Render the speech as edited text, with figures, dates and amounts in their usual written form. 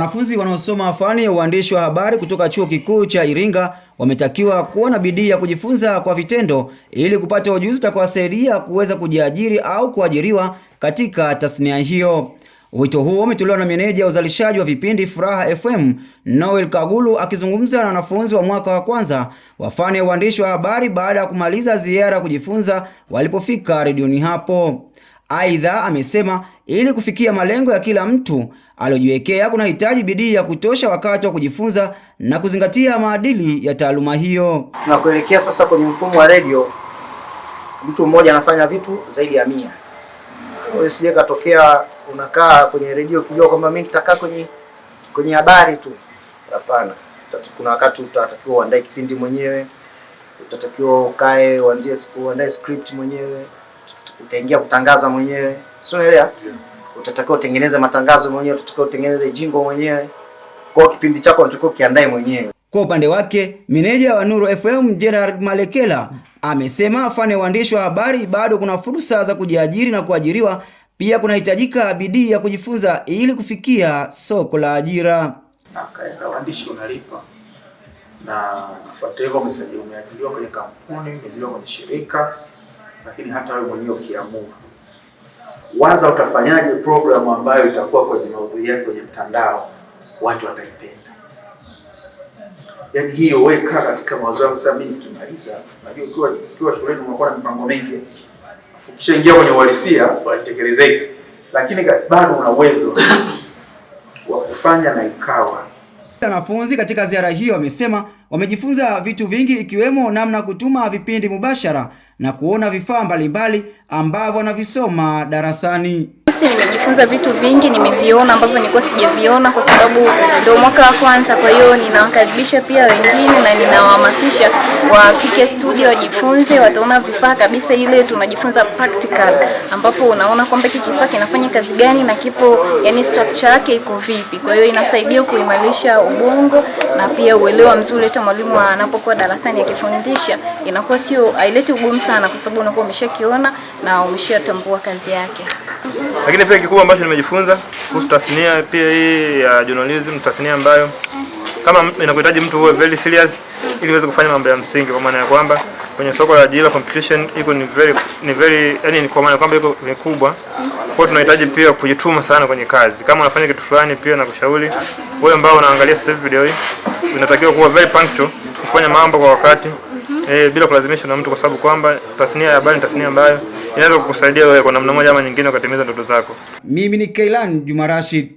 Wanafunzi wanaosoma fani ya uandishi wa habari kutoka Chuo Kikuu cha Iringa wametakiwa kuwa na bidii ya kujifunza kwa vitendo ili kupata ujuzi utakaowasaidia kuweza kujiajiri au kuajiriwa katika tasnia hiyo. Wito huo umetolewa na meneja uzalishaji wa vipindi Furaha FM, Noel Kagulu, akizungumza na wanafunzi wa mwaka wa kwanza wa fani ya uandishi wa habari baada ya kumaliza ziara kujifunza walipofika redioni hapo. Aidha, amesema ili kufikia malengo ya kila mtu aliyojiwekea kunahitaji bidii ya kutosha wakati wa kujifunza na kuzingatia maadili ya taaluma hiyo. Tunakuelekea sasa kwenye mfumo wa radio, mtu mmoja anafanya vitu zaidi ya 100. Kwa hiyo sije katokea unakaa kwenye radio ukijua kwamba mimi nitakaa kwenye habari tu. Hapana. Kuna wakati utatakiwa uandae kipindi mwenyewe, utatakiwa ukae uandae script mwenyewe, utaingia kutangaza mwenyewe. Sio, unaelewa? Utatakiwa utengeneze matangazo mwenyewe, utatakiwa utengeneze jingle mwenyewe. Kwa kipindi chako unatakiwa kiandae mwenyewe. Kwa upande wake, meneja wa Nuru FM Gerard Malekela amesema fani ya uandishi wa habari bado kuna fursa za kujiajiri na kuajiriwa, pia kunahitajika bidii ya kujifunza ili kufikia soko la ajira. Uandishi unalipa. Na whatever umeajiriwa kwenye kampuni, umeajiriwa kwenye shirika, lakini hata wewe mwenyewe ukiamua waza utafanyaje program ambayo itakuwa kwenye maudhui yako kwenye mtandao watu wataipenda. Yaani hiyo weka katika mawazo yako. Sasa mimi tumaliza, unajua ukiwa shuleni unakuwa na mipango mingi, ukishaingia kwenye uhalisia waitekelezeke, lakini bado una uwezo wa kufanya na ikawa. Wanafunzi katika ziara hiyo wamesema wamejifunza vitu vingi, ikiwemo namna kutuma vipindi mubashara na kuona vifaa mbalimbali ambavyo wanavisoma darasani. Nimejifunza vitu vingi, nimeviona ambavyo nilikuwa sijaviona kwa sababu ndio mwaka wa kwanza. Kwa hiyo ninawakaribisha pia wengine na ninawahamasisha wafike studio wajifunze, wataona vifaa kabisa, ile tunajifunza practical ambapo unaona kwamba hiki kifaa kinafanya kazi gani na kipo, yani structure yake iko vipi. Kwa hiyo inasaidia kuimarisha ubongo na pia uelewa mzuri. Hata mwalimu anapokuwa darasani akifundisha inakuwa sio haileti ugumu sana kwa sababu unakuwa umeshakiona na umeshatambua kazi yake. Lakini pia kikubwa ambacho nimejifunza kuhusu tasnia pia hii ya journalism, tasnia ambayo kama inakuhitaji mtu uwe very serious ili uweze kufanya mambo ya msingi, kwa maana ya kwamba kwenye soko la ajira competition iko ni very yani, kwa maana kwamba iko ni kubwa. Kwa hiyo tunahitaji pia kujituma sana kwenye kazi. Kama unafanya kitu fulani, pia na kushauri wewe ambao unaangalia sasa video hii, unatakiwa kuwa very punctual, kufanya mambo kwa wakati bila kulazimishwa na mtu, kwa sababu kwamba tasnia ya habari ni tasnia ambayo inaweza kukusaidia wewe kwa namna moja ama nyingine ukatimiza ndoto zako. Mimi ni Kailan Juma Rashid.